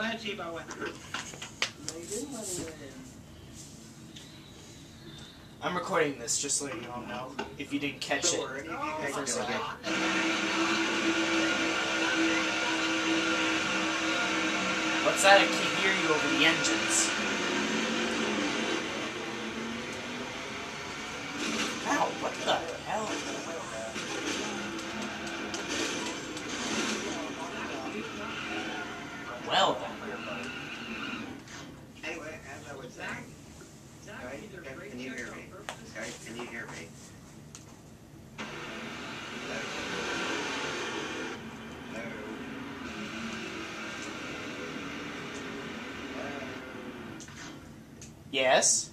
glad T-Bow went. They didn't let him win. I'm recording this, just so you all know, if you didn't catch it. First time. What's that? I can't hear you over the engines. Ow, what the hell? Well then. Anyway, as I was saying, guys, can you hear me? Guys, can you hear me? Hello? Yes?